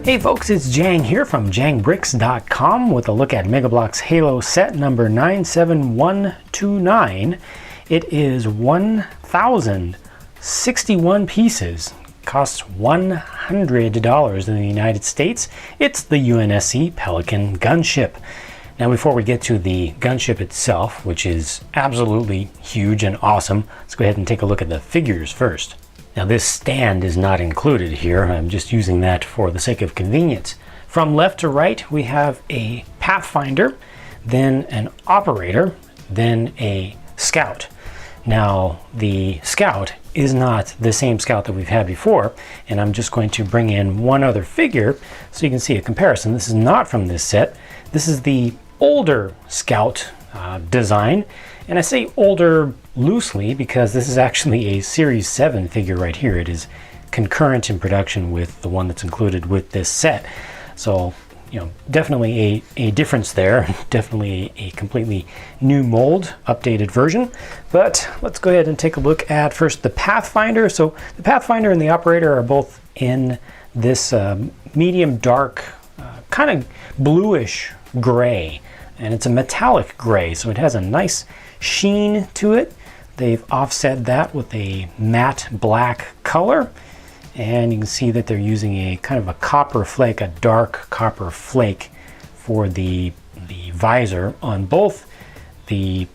Hey folks, it's Jang here from jangbricks.com with a look at Mega Bloks Halo set number 97129. It is 1,061 pieces. Costs $100 in the United States. It's the UNSC Pelican gunship. Now before we get to the gunship itself, which is absolutely huge and awesome, let's go ahead and take a look at the figures first. Now this stand is not included here. I'm just using that for the sake of convenience. From left to right, we have a Pathfinder, then an Operator, then a Scout. Now the Scout is not the same Scout that we've had before, and I'm just going to bring in one other figure so you can see a comparison. This is not from this set. This is the older Scout design, and I say older loosely because this is actually a Series 7 figure right here. It is concurrent in production with the one that's included with this set. So, you know, definitely a difference there. Definitely a completely new mold, updated version. But let's go ahead and take a look at first the Pathfinder. So the Pathfinder and the Operator are both in this medium dark, kind of bluish gray. And it's a metallic gray, so it has a nice sheen to it. They've offset that with a matte black color, and you can see that they're using a kind of a copper flake, a dark copper flake for the visor on both the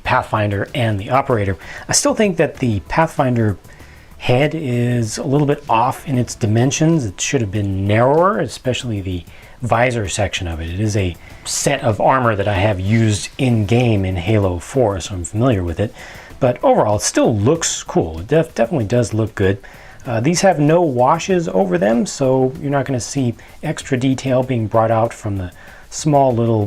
Pathfinder and the Operator. I still think that the Pathfinder head is a little bit off in its dimensions. It should have been narrower, especially the visor section of it. It is a set of armor that I have used in game in Halo 4, so I'm familiar with it. But overall, it still looks cool. It definitely does look good. These have no washes over them, so you're not going to see extra detail being brought out from the small little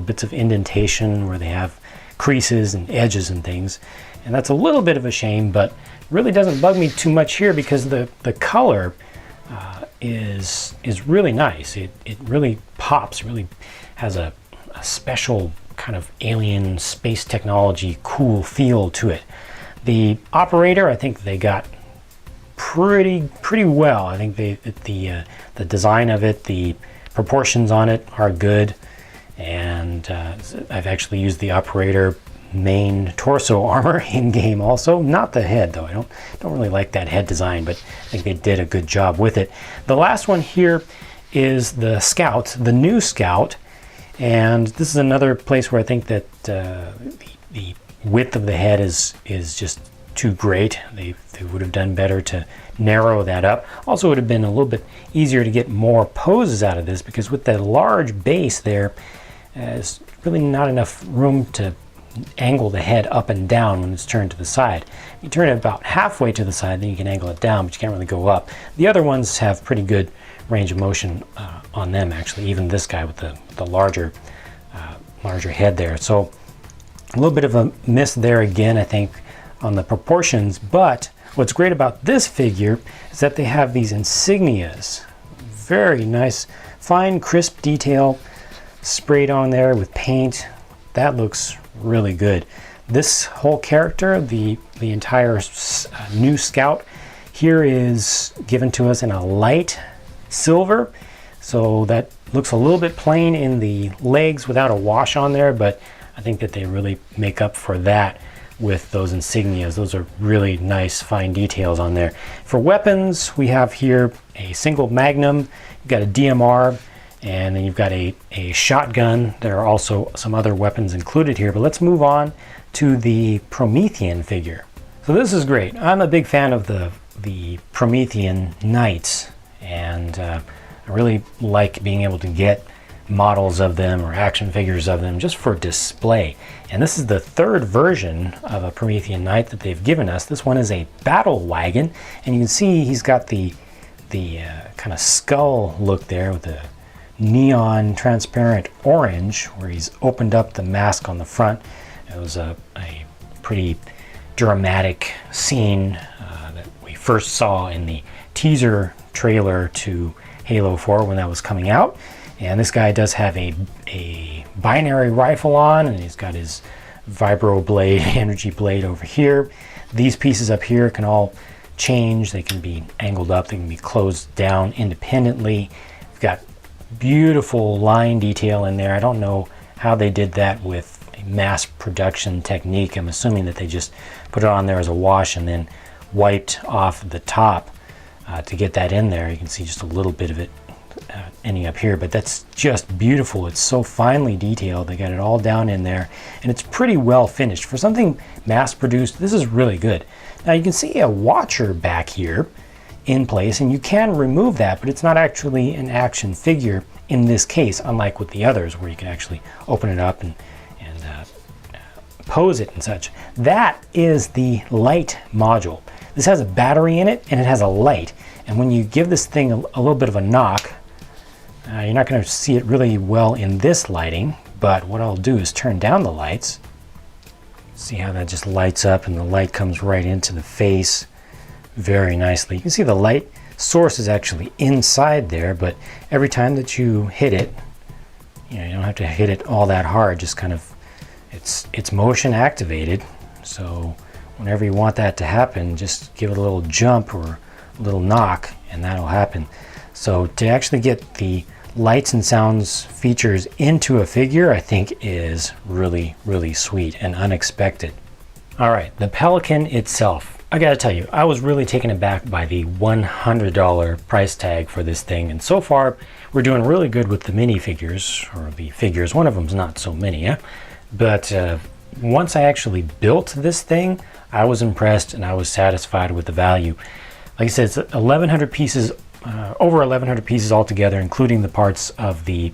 bits of indentation where they have creases and edges and things. And that's a little bit of a shame, but really doesn't bug me too much here because the color is really nice. It really pops, really has a special kind of alien space technology cool feel to it. The Operator, I think they got pretty well. I think the design of it, the proportions on it are good, and I've actually used the Operator main torso armor in game also, not the head though. I don't really like that head design, but I think they did a good job with it. The last one here is the Scout, the new Scout, and this is another place where I think that the width of the head is just too great. They would have done better to narrow that up. Also, it would have been a little bit easier to get more poses out of this because with that large base there, there's really not enough room to angle the head up and down when it's turned to the side. You turn it about halfway to the side, then you can angle it down, but you can't really go up. The other ones have pretty good range of motion on them, actually. Even this guy with the larger head there. So a little bit of a miss there again, I think, on the proportions. But what's great about this figure is that they have these insignias. Very nice, fine, crisp detail sprayed on there with paint. That looks really good. This whole character, the entire new Scout here, is given to us in a light silver, so that looks a little bit plain in the legs without a wash on there, but I think that they really make up for that with those insignias. Those are really nice fine details on there. For weapons, we have here a single magnum, you've got a DMR, and then you've got a shotgun. There are also some other weapons included here, but let's move on to the Promethean figure. So this is great. I'm a big fan of the Promethean Knights, and I really like being able to get models of them or action figures of them just for display. And this is the third version of a Promethean Knight that they've given us. This one is a battle wagon, and you can see he's got the kind of skull look there with the neon transparent orange where he's opened up the mask on the front. It was a pretty dramatic scene that we first saw in the teaser trailer to Halo 4 when that was coming out. And this guy does have a binary rifle on, and he's got his vibro blade, energy blade over here. These pieces up here can all change. They can be angled up, they can be closed down independently. You've got beautiful line detail in there. I don't know how they did that with a mass production technique. I'm assuming that they just put it on there as a wash and then wiped off the top to get that in there. You can see just a little bit of it ending up here, but that's just beautiful. It's so finely detailed. They got it all down in there, and it's pretty well finished. For something mass produced, this is really good. Now you can see a watcher back here in place, and you can remove that, but it's not actually an action figure in this case, unlike with the others where you can actually open it up and pose it and such. That is the light module. This has a battery in it, and it has a light, and when you give this thing a little bit of a knock, you're not going to see it really well in this lighting, but what I'll do is turn down the lights. See how that just lights up, and the light comes right into the face very nicely. You can see the light source is actually inside there, but every time that you hit it, you don't have to hit it all that hard, just kind of, it's motion activated. So whenever you want that to happen, just give it a little jump or a little knock, and that'll happen. So to actually get the lights and sounds features into a figure, I think is really, really sweet and unexpected. All right, the Pelican itself. I gotta tell you, I was really taken aback by the $100 price tag for this thing, and so far we're doing really good with the minifigures, or the figures. One of them's not so many, yeah? But once I actually built this thing, I was impressed and I was satisfied with the value. Like I said, it's 1,100 pieces, over 1,100 pieces altogether, including the parts of the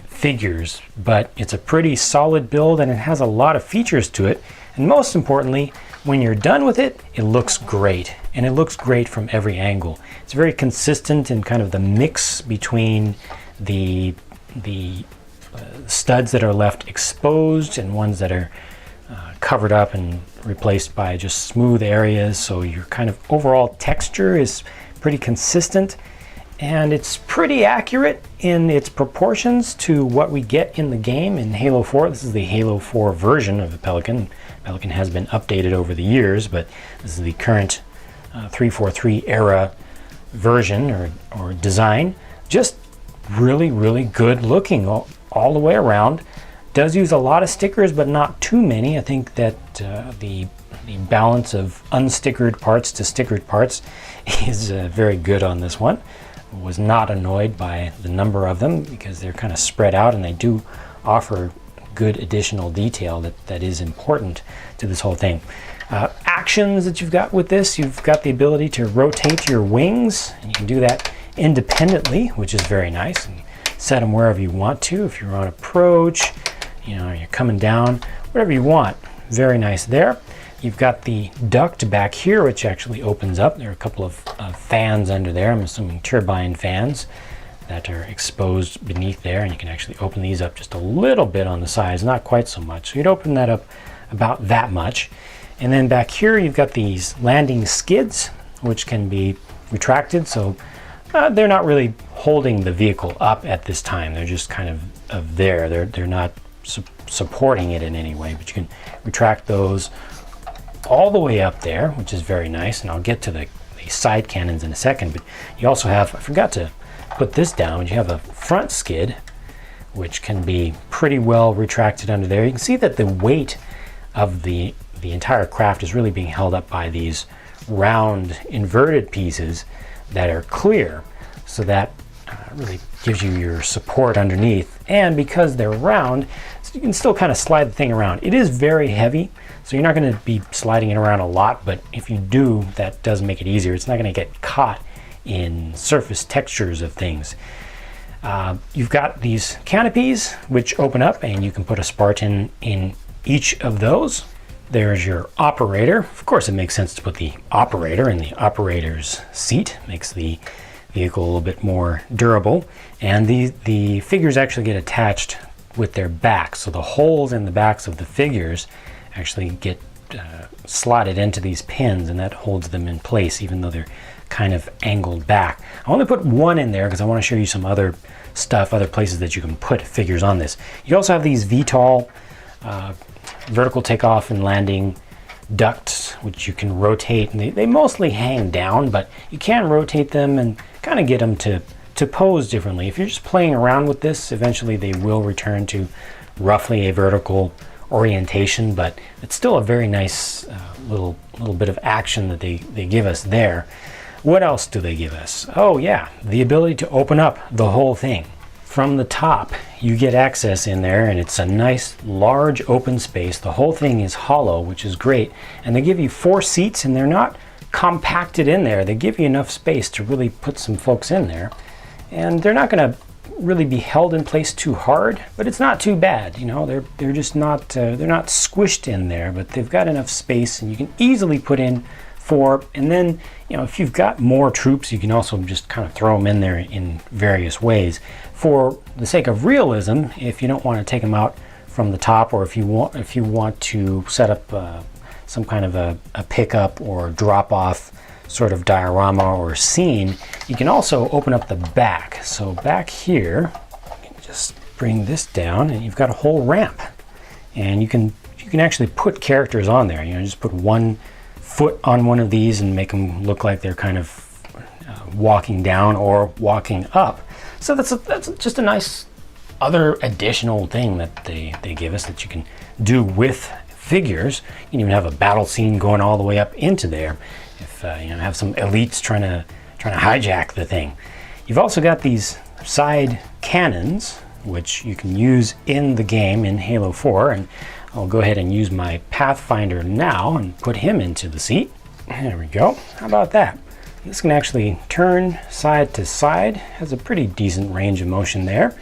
figures, but it's a pretty solid build and it has a lot of features to it, and most importantly, when you're done with it, it looks great, and it looks great from every angle. It's very consistent in kind of the mix between the studs that are left exposed and ones that are covered up and replaced by just smooth areas. So your kind of overall texture is pretty consistent, and it's pretty accurate in its proportions to what we get in the game in Halo 4. This is the Halo 4 version of the Pelican. Pelican has been updated over the years, but this is the current 343 era version or design. Just really, really good looking all the way around. Does use a lot of stickers, but not too many. I think that the balance of unstickered parts to stickered parts is very good on this one. Was not annoyed by the number of them because they're kind of spread out, and they do offer good additional detail that is important to this whole thing. Actions that you've got with this, you've got the ability to rotate your wings, and you can do that independently, which is very nice, and set them wherever you want to. If you're on approach, you're coming down, whatever you want. Very nice there. You've got the duct back here, which actually opens up. There are a couple of fans under there. I'm assuming turbine fans that are exposed beneath there, and you can actually open these up just a little bit on the sides, not quite so much. So you'd open that up about that much. And then back here you've got these landing skids, which can be retracted, so they're not really holding the vehicle up at this time. They're just kind of there. They're not supporting it in any way, but you can retract those all the way up there, which is very nice, and I'll get to the side cannons in a second. But you also have, I forgot to put this down, you have a front skid which can be pretty well retracted under there. You can see that the weight of the entire craft is really being held up by these round inverted pieces that are clear, so that really gives you your support underneath. And because they're round, so you can still kind of slide the thing around. It is very heavy, so you're not going to be sliding it around a lot, but if you do, that does make it easier. It's not going to get caught in surface textures of things. You've got these canopies which open up, and you can put a Spartan in each of those. There's your operator. Of course, it makes sense to put the operator in the operator's seat. Makes the vehicle a little bit more durable. And the figures actually get attached with their backs. So the holes in the backs of the figures actually get slotted into these pins, and that holds them in place even though they're kind of angled back. I only put one in there because I want to show you some other stuff, other places that you can put figures on this. You also have these VTOL vertical takeoff and landing ducts, which you can rotate, and they mostly hang down, but you can rotate them and kind of get them to to pose differently. If you're just playing around with this, eventually they will return to roughly a vertical orientation, but it's still a very nice little bit of action that they give us there. What else do they give us? Oh yeah, the ability to open up the whole thing. From the top, you get access in there, and it's a nice large open space. The whole thing is hollow, which is great, and they give you 4 seats, and they're not compacted in there. They give you enough space to really put some folks in there, and they're not going to really be held in place too hard, but it's not too bad. You know, they're just not they're not squished in there, but they've got enough space, and you can easily put in 4. And then, you know, if you've got more troops, you can also just kind of throw them in there in various ways. For the sake of realism, if you don't want to take them out from the top, or if you want to set up some kind of a pickup or drop off sort of diorama or scene, you can also open up the back. So back here, you can just bring this down, and you've got a whole ramp, and you can actually put characters on there. You know, just put 1 foot on one of these and make them look like they're kind of walking down or walking up. So that's just a nice other additional thing that they give us that you can do with figures. You can even have a battle scene going all the way up into there if you know, have some elites trying to hijack the thing. You've also got these side cannons, which you can use in the game in Halo 4, and I'll go ahead and use my Pathfinder now and put him into the seat. There we go. How about that? This can actually turn side to side. Has a pretty decent range of motion there.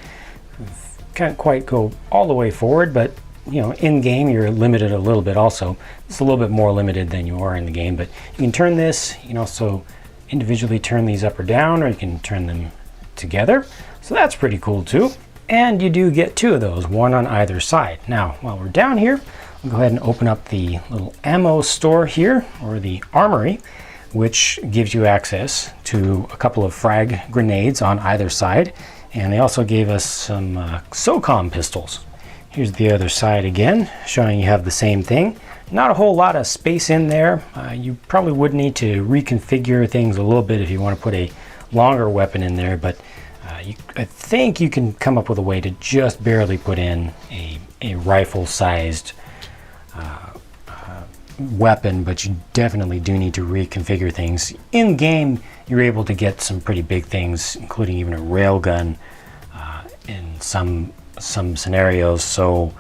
Can't quite go all the way forward, but you know, in game you're limited a little bit also. It's a little bit more limited than you are in the game, but you can turn this. You can also individually turn these up or down, or you can turn them together. So that's pretty cool too. And you do get 2 of those, 1 on either side. Now, while we're down here, we'll go ahead and open up the little ammo store here, or the armory, which gives you access to a couple of frag grenades on either side. And they also gave us some SOCOM pistols. Here's the other side again, showing you have the same thing. Not a whole lot of space in there. You probably would need to reconfigure things a little bit if you want to put a longer weapon in there, but I think you can come up with a way to just barely put in a rifle-sized weapon, but you definitely do need to reconfigure things. In game, you're able to get some pretty big things, including even a railgun in some scenarios. So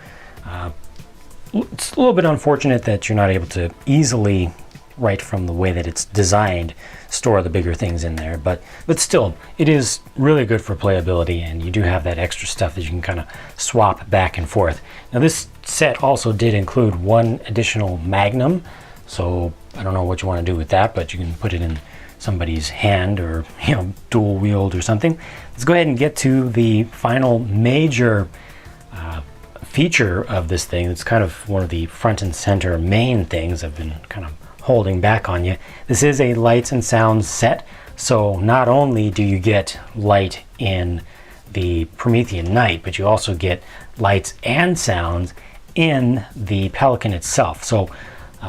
it's a little bit unfortunate that you're not able to easily, right from the way that it's designed, store the bigger things in there, but still, it is really good for playability, and you do have that extra stuff that you can kind of swap back and forth. Now this set also did include 1 additional magnum, so I don't know what you want to do with that, but you can put it in somebody's hand, or you know, dual wield or something. Let's go ahead and get to the final major feature of this thing. It's kind of one of the front and center main things I've been kind of holding back on you. This is a lights and sounds set, so not only do you get light in the Promethean Night, but you also get lights and sounds in the Pelican itself. So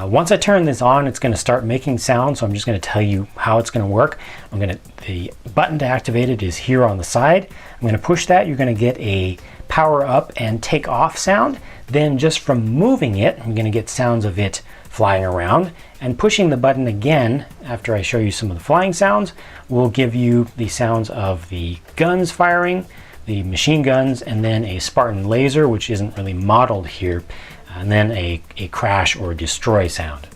once I turn this on, it's going to start making sound, so I'm just going to tell you how it's going to work. The button to activate it is here on the side. I'm going to push that. You're going to get a power up and take off sound. Then just from moving it, I'm going to get sounds of it flying around, and pushing the button again after I show you some of the flying sounds will give you the sounds of the guns firing, the machine guns, and then a Spartan laser, which isn't really modeled here, and then a crash or destroy sound.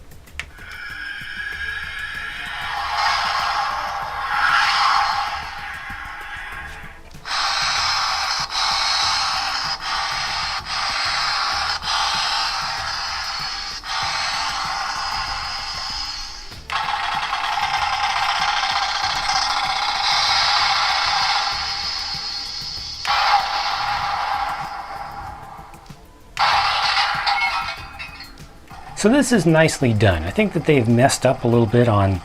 So this is nicely done. I think that they've messed up a little bit on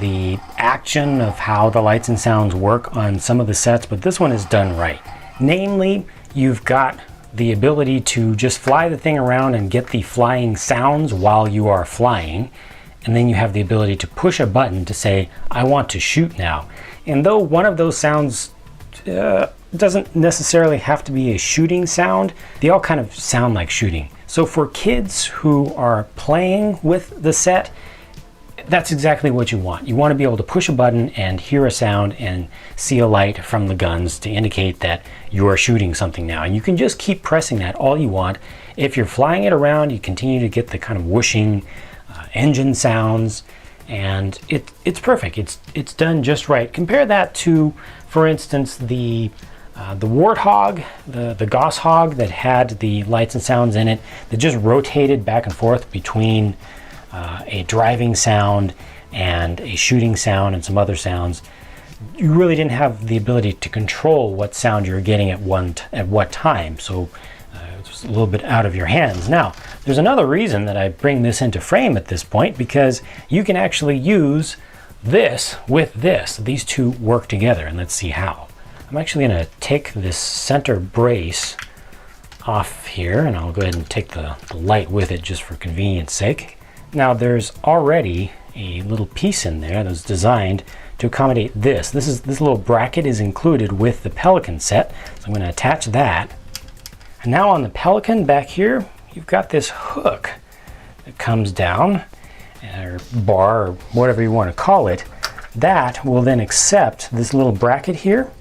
the action of how the lights and sounds work on some of the sets, but this one is done right. Namely, you've got the ability to just fly the thing around and get the flying sounds while you are flying, and then you have the ability to push a button to say, I want to shoot now. And though one of those sounds doesn't necessarily have to be a shooting sound. They all kind of sound like shooting. So for kids who are playing with the set, that's exactly what you want. You want to be able to push a button and hear a sound and see a light from the guns to indicate that you are shooting something now. And you can just keep pressing that all you want. If you're flying it around, you continue to get the kind of whooshing engine sounds, and it's perfect. It's done just right. Compare that to, for instance, the Warthog, the Goshawk that had the lights and sounds in it that just rotated back and forth between a driving sound and a shooting sound and some other sounds. You really didn't have the ability to control what sound you're getting at what time, so it was a little bit out of your hands. Now, there's another reason that I bring this into frame at this point, because you can actually use this with this. These two work together, and let's see how. I'm actually going to take this center brace off here, and I'll go ahead and take the light with it just for convenience sake. Now there's already a little piece in there that's designed to accommodate this. This little bracket is included with the Pelican set, so I'm going to attach that. And now on the Pelican back here, you've got this hook that comes down, or bar, or whatever you want to call it. That will then accept this little bracket here.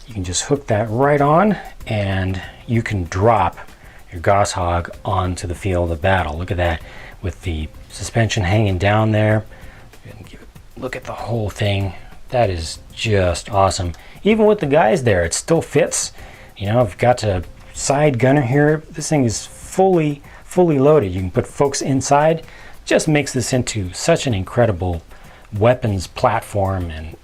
You can just hook that right on, and you can drop your Goshawk onto the field of battle. Look at that, with the suspension hanging down there. Look at the whole thing. That is just awesome. Even with the guys there, it still fits. You know, I've got a side gunner here. This thing is fully loaded. You can put folks inside. Just makes this into such an incredible weapons platform and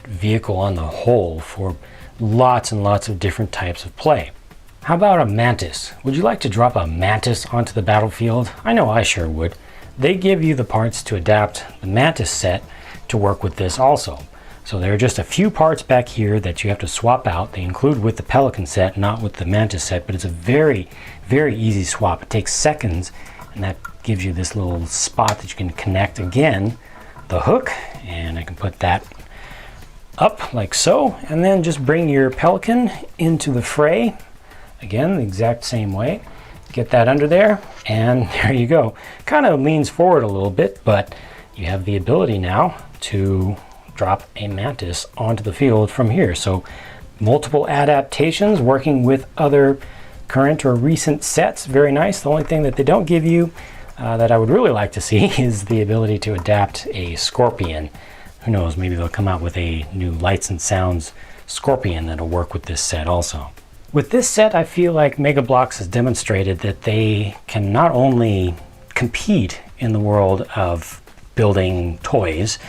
vehicle on the whole for lots and lots of different types of play. How about a Mantis? Would you like to drop a Mantis onto the battlefield? I know I sure would. They give you the parts to adapt the Mantis set to work with this also. So there are just a few parts back here that you have to swap out. They include with the Pelican set, not with the Mantis set, but it's a very easy swap. It takes seconds, and that gives you this little spot that you can connect again, the hook, and I can put that up like so, and then just bring your Pelican into the fray. Again, the exact same way. Get that under there, and there you go. Kind of leans forward a little bit, but you have the ability now to drop a Mantis onto the field from here. So multiple adaptations working with other current or recent sets. Very nice. The only thing that they don't give you that I would really like to see is the ability to adapt a Scorpion. Who knows, maybe they'll come out with a new Lights and Sounds Scorpion that'll work with this set also. With this set, I feel like Mega Bloks has demonstrated that they can not only compete in the world of building toys,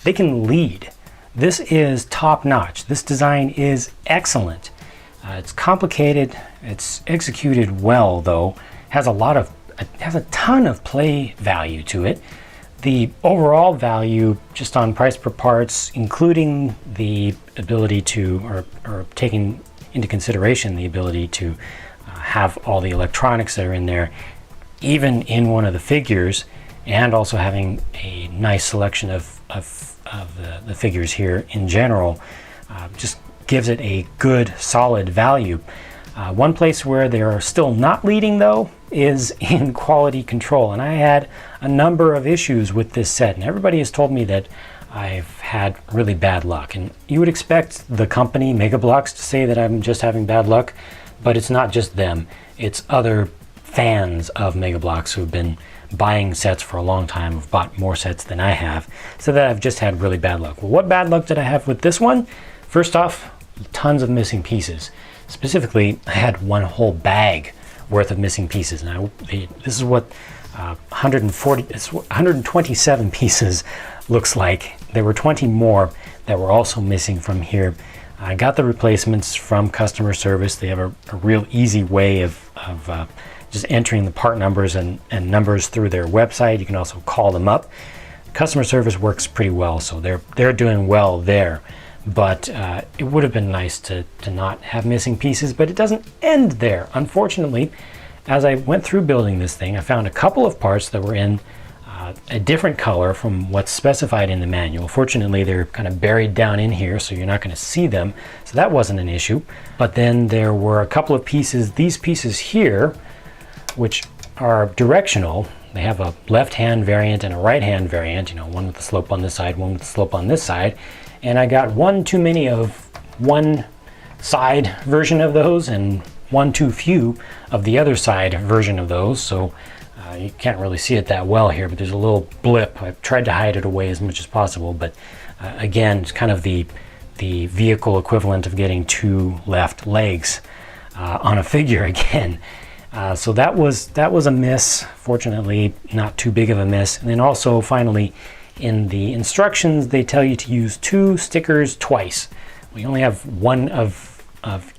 they can lead. This is top-notch. This design is excellent. It's complicated. It's executed well, though. Has a ton of play value to it. The overall value, just on price per parts, including the ability to, or taking into consideration the ability to have all the electronics that are in there, even in one of the figures, and also having a nice selection of the figures here in general, just gives it a good solid value. One place where they are still not leading, though, is in quality control, and I had a number of issues with this set, and everybody has told me that I've had really bad luck. And you would expect the company Mega Bloks to say that I'm just having bad luck, but it's not just them. It's other fans of Mega Bloks who've been buying sets for a long time, have bought more sets than I have, so that I've just had really bad luck. Well, what bad luck did I have with this one? First off, tons of missing pieces. Specifically, I had one whole bag worth of missing pieces, and this is what 127 pieces looks like. There were 20 more that were also missing from here. I got the replacements from customer service. They have a real easy way of just entering the part numbers and numbers through their website. You can also call them up. Customer service works pretty well, so they're doing well there. But it would have been nice to not have missing pieces, but it doesn't end there. Unfortunately, as I went through building this thing, I found a couple of parts that were in a different color from what's specified in the manual. Fortunately, they're kind of buried down in here, so you're not going to see them, so that wasn't an issue. But then there were a couple of pieces, these pieces here, which are directional. They have a left-hand variant and a right-hand variant, you know, one with the slope on this side, one with the slope on this side, and I got one too many of one side version of those and one too few of the other side version of those, so you can't really see it that well here, but there's a little blip. I've tried to hide it away as much as possible, but again, it's kind of the vehicle equivalent of getting two left legs on a figure again. So that was a miss. Fortunately, not too big of a miss. And then also, finally, in the instructions, they tell you to use 2 stickers twice. We only have one of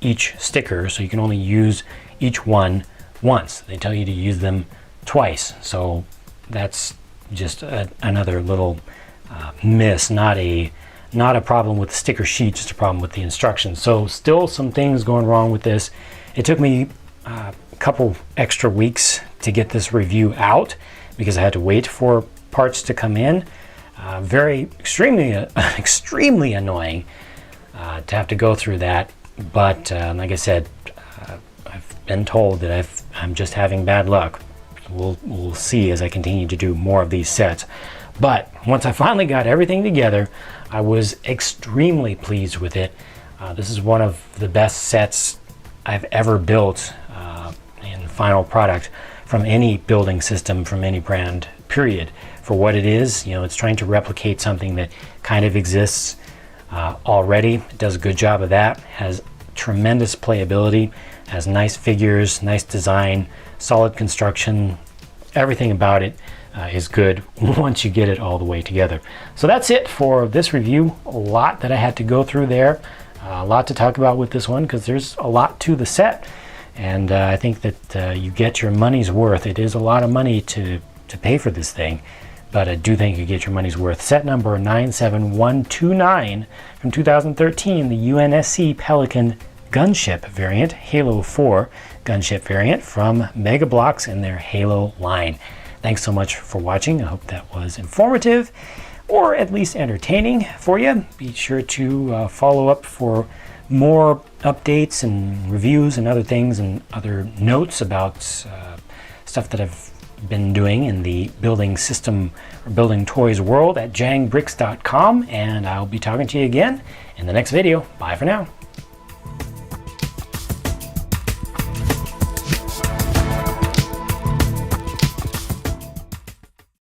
each sticker, so you can only use each one once. They tell you to use them twice, so that's just another little miss. Not a problem with the sticker sheet, just a problem with the instructions. So still some things going wrong with this. It took me a couple extra weeks to get this review out because I had to wait for parts to come in. Extremely annoying to have to go through that, but like I said, I've been told that I'm just having bad luck. We'll see as I continue to do more of these sets. But once I finally got everything together, I was extremely pleased with it. This is one of the best sets I've ever built in final product from any building system, from any brand, period. For what it is, you know, it's trying to replicate something that kind of exists already. It does a good job of that. Has tremendous playability, has nice figures, nice design, solid construction. Everything about it is good once you get it all the way together. So that's it for this review. A lot that I had to go through there, a lot to talk about with this one because there's a lot to the set, and I think that you get your money's worth. It is a lot of money to pay for this thing, but I do think you get your money's worth. Set number 97129 from 2013, the UNSC Pelican Gunship variant, Halo 4 Gunship variant from Mega Bloks in their Halo line. Thanks so much for watching. I hope that was informative or at least entertaining for you. Be sure to follow up for more updates and reviews and other things and other notes about stuff that I've been doing in the building system or building toys world at jangbricks.com, and I'll be talking to you again in the next video. Bye for now.